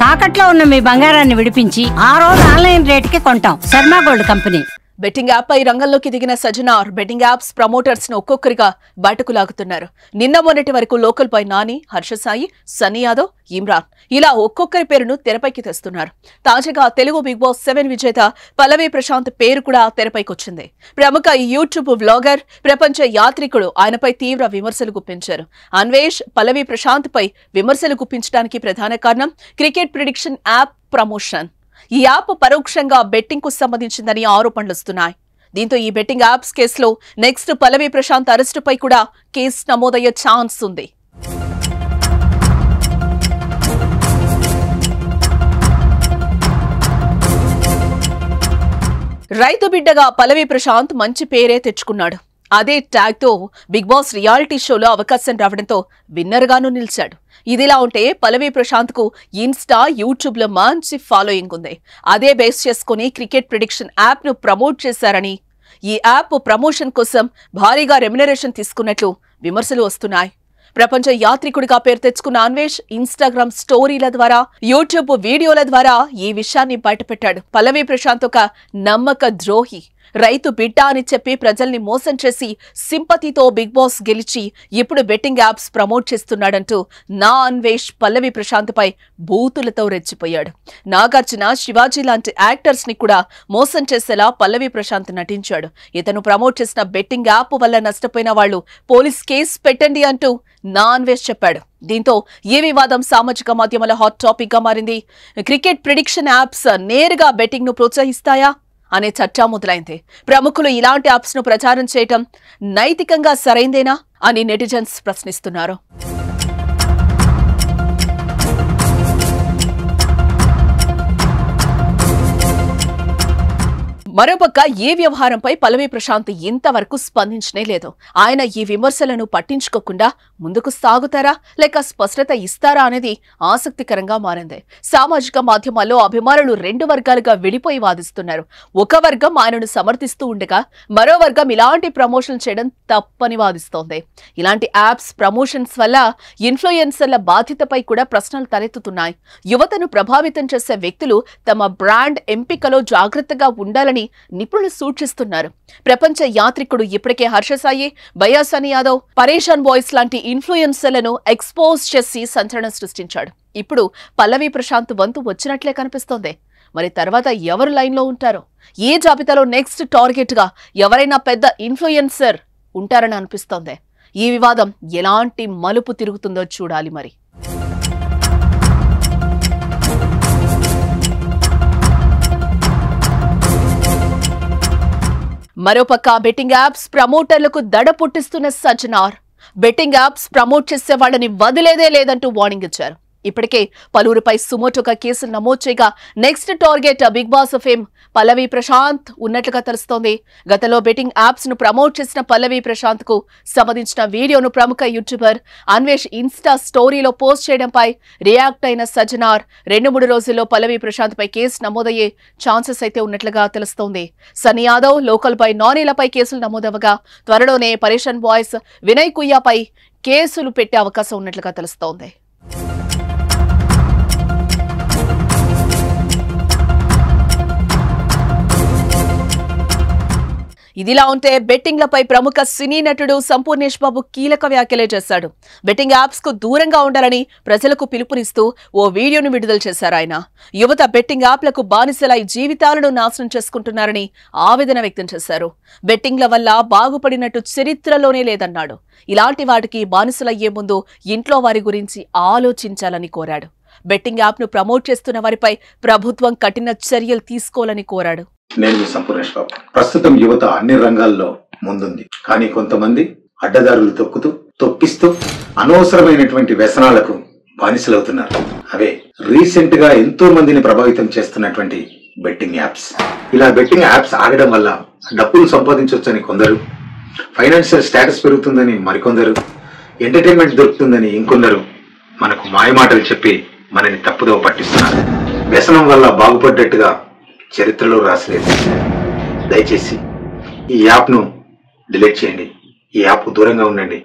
తాకట్లో ఉన్న మీ బంగారాన్ని విడిపించి ఆ రోజు ఆన్లైన్ రేటుకి కొంటాం. Sharma gold company. Betting app పై రంగంలోకి దిగిన సజ్జనార్ బెట్టింగ్ యాప్స్ ప్రమోటర్స్ ను ఒక్కొక్కరిగా బయటకు లాగుతున్నారు. నిన్న మొన్నటి వరకు లోకల్ పై నాని, హర్ష సాయి, సన్నీ యాదవ్, ఇమ్రాన్ ఇలా ఒక్కొక్కరి పేరును తెరపైకి తెస్తున్నారు. తాజాగా తెలుగు బిగ్ బాస్ 7 విజేత పల్లవి ప్రశాంత్ పేరు కూడా తెరపైకొచ్చింది. ప్రముఖ యూట్యూబ్ వ్లాగర్, ప్రపంచ యాత్రికుడు ఆయనపై తీవ్ర విమర్శలు గుప్పించారు. అన్వేష్ పల్లవి ప్రశాంత్ పై విమర్శలు గుప్పించడానికి ప్రధాన కారణం క్రికెట్ ప్రిడిక్షన్ యాప్ ప్రమోషన్. ఈ యాప్ పరోక్షంగా బెట్టింగ్ కు సంబంధించిందని ఆరోపణలు వస్తున్నాయి. దీంతో ఈ బెట్టింగ్ యాప్స్ కేసులో నెక్స్ట్ పల్లవి ప్రశాంత్ అరెస్టుపై కూడా కేసు నమోదయ్యే ఛాన్స్ ఉంది. రైతు బిడ్డగా పల్లవి ప్రశాంత్ మంచి పేరే తెచ్చుకున్నాడు. అదే ట్యాగ్ తో బిగ్ బాస్ రియాలిటీ షోలో అవకాశం రావడంతో విన్నర్ గాను నిలిచాడు. ఇదిలా ఉంటే పల్లవి ప్రశాంత్ కు ఇన్స్టా, యూట్యూబ్ లో మంచి ఫాలోయింగ్ ఉంది. అదే బేస్ చేసుకుని క్రికెట్ ప్రిడిక్షన్ యాప్ ను ప్రమోట్ చేశారని, ఈ యాప్ ప్రమోషన్ కోసం భారీగా రెమ్యునరేషన్ తీసుకున్నట్లు విమర్శలు వస్తున్నాయి. ప్రపంచ యాత్రికుడిగా పేరు తెచ్చుకున్న అన్వేష్ ఇన్స్టాగ్రామ్ స్టోరీల ద్వారా, యూట్యూబ్ వీడియోల ద్వారా ఈ విషయాన్ని బయటపెట్టాడు. పల్లవి ప్రశాంత్ ఒక నమ్మక ద్రోహి, రైతు బిడ్డ అని చెప్పి ప్రజల్ని మోసం చేసి సింపతితో బిగ్ బాస్ గెలిచి ఇప్పుడు బెట్టింగ్ యాప్స్ ప్రమోట్ చేస్తున్నాడంటూ నా అన్వేష్ పల్లవి ప్రశాంత్ పై బూతులతో రెచ్చిపోయాడు. నాగార్జున, శివాజీ లాంటి యాక్టర్స్ ని కూడా మోసం చేసేలా పల్లవి ప్రశాంత్ నటించాడు. ఇతను ప్రమోట్ చేసిన బెట్టింగ్ యాప్ వల్ల నష్టపోయిన వాళ్లు పోలీస్ కేసు పెట్టండి అంటూ నా అన్వేష్ చెప్పాడు. దీంతో ఈ వివాదం సామాజిక మాధ్యమాల హాట్ టాపిక్ గా మారింది. క్రికెట్ ప్రిడిక్షన్ యాప్స్ నేరుగా బెట్టింగ్ ను ప్రోత్సహిస్తాయా అనే చర్చ మొదలైంది. ప్రముఖులు ఇలాంటి యాప్స్ ను ప్రచారం చేయటం నైతికంగా సరైందేనా అని నెటిజన్స్ ప్రశ్నిస్తున్నారు. మరోపక్క ఈ వ్యవహారంపై పల్లవి ప్రశాంత్ ఇంతవరకు స్పందించనే లేదు. ఆయన ఈ విమర్శలను పట్టించుకోకుండా ముందుకు సాగుతారా లేక స్పష్టత ఇస్తారా అనేది ఆసక్తికరంగా మారింది. సామాజిక మాధ్యమాల్లో అభిమానులు 2 వర్గాలుగా విడిపోయి వాదిస్తున్నారు. ఒక వర్గం ఆయనను సమర్థిస్తూ ఉండగా మరో వర్గం ఇలాంటి ప్రమోషన్ చేయడం తప్పని వాదిస్తోంది. ఇలాంటి యాప్స్ ప్రమోషన్స్ వల్ల ఇన్ఫ్లుయెన్సర్ల బాధ్యతపై కూడా ప్రశ్నలు తలెత్తుతున్నాయి. యువతను ప్రభావితం చేసే వ్యక్తులు తమ బ్రాండ్ ఎంపికలో జాగ్రత్తగా ఉండాలని నిపుణులు సూచిస్తున్నారు. ప్రపంచ యాత్రికుడు ఇప్పటికే హర్ష సాయి, సన్నీ యాదవ్, పరేషాన్ బాయ్స్ లాంటి ఇన్ఫ్లుయెన్సర్లను ఎక్స్పోజ్ చేసి సంచలనం సృష్టించాడు. ఇప్పుడు పల్లవి ప్రశాంత్ వంతు వచ్చినట్లే కనిపిస్తోంది. మరి తర్వాత ఎవరు లైన్లో ఉంటారో, ఈ జాబితాలో నెక్స్ట్ టార్గెట్ గా ఎవరైనా పెద్ద ఇన్ఫ్లుయెన్సర్ ఉంటారని అనిపిస్తోంది. ఈ వివాదం ఎలాంటి మలుపు తిరుగుతుందో చూడాలి మరి. మరోపక్క బెట్టింగ్ యాప్స్ ప్రమోటర్లకు దడ పుట్టిస్తున్న సజ్జనార్ బెట్టింగ్ యాప్స్ ప్రమోట్ చేసే వాళ్ళని వదిలేదే లేదంటూ వార్నింగ్ ఇచ్చారు. ఇప్పటికే పలువురిపై సుమోటోగా కేసులు నమోదు చేయగా next target Bigg Boss fame Pallavi Prashanth ఉన్నట్లుగా తెలుస్తోంది. గతంలో బెట్టింగ్ యాప్స్ ను ప్రమోట్ చేసిన పల్లవి ప్రశాంత్ కు సంబంధించిన వీడియోను ప్రముఖ యూట్యూబర్ అన్వేష్ ఇన్స్టా స్టోరీలో పోస్ట్ చేయడంపై రియాక్ట్ అయిన సజ్జనార్ 2-3 రోజుల్లో పల్లవి ప్రశాంత్ పై కేసు నమోదయ్యే ఛాన్సెస్ అయితే ఉన్నట్లుగా తెలుస్తోంది. సన్నీ యాదవ్, లోకల్ పై నానీలపై కేసులు నమోదవగా త్వరలోనే పరేషాన్ బాయ్స్, వినయ్ కుయ్యాపై కేసులు పెట్టే అవకాశం ఉన్నట్లుగా తెలుస్తోంది. ఇదిలా ఉంటే బెట్టింగ్లపై ప్రముఖ సినీ నటుడు సంపూర్ణేష్ బాబు కీలక వ్యాఖ్యలే చేశాడు. బెట్టింగ్ యాప్స్ కు దూరంగా ఉండాలని ప్రజలకు పిలుపునిస్తూ ఓ వీడియోను విడుదల చేశారు ఆయన. యువత బెట్టింగ్ యాప్లకు బానిసలై జీవితాలను నాశనం చేసుకుంటున్నారని ఆవేదన వ్యక్తం చేశారు. బెట్టింగ్ల వల్ల బాగుపడినట్టు చరిత్రలోనే లేదన్నాడు. ఇలాంటి వాటికి బానిసలయ్యే ముందు ఇంట్లో వారి గురించి ఆలోచించాలని కోరాడు. బెట్టింగ్ యాప్ ను ప్రమోట్ చేస్తున్న వారిపై ప్రభుత్వం కఠిన చర్యలు తీసుకోవాలని కోరాడు. నేను సంపూర్ణేష్ బాబు. ప్రస్తుతం యువత అన్ని రంగాల్లో ముందుంది. కానీ కొంతమంది అడ్డదారులు తొక్కిస్తూ అనవసరమైనటువంటి వ్యసనాలకు బానిసలవుతున్నారు. అవే రీసెంట్ గా ఎంతో మందిని ప్రభావితం చేస్తున్నటువంటి బెట్టింగ్ యాప్స్. ఇలా బెట్టింగ్ యాప్స్ ఆడడం వల్ల డబ్బులు సంపాదించవచ్చని కొందరు, ఫైనాన్షియల్ స్టేటస్ పెరుగుతుందని మరికొందరు, ఎంటర్టైన్మెంట్ దొరుకుతుందని ఇంకొందరు మనకు మాయమాటలు చెప్పి మనని తప్పుదోవ పట్టిస్తున్నారు. వ్యసనం వల్ల బాగుపడ్డట్టుగా చరిత్రలో రాసలేదు. దయచేసి ఈ యాప్ను డిలీట్ చేయండి. ఈ యాప్ దూరంగా ఉండండి.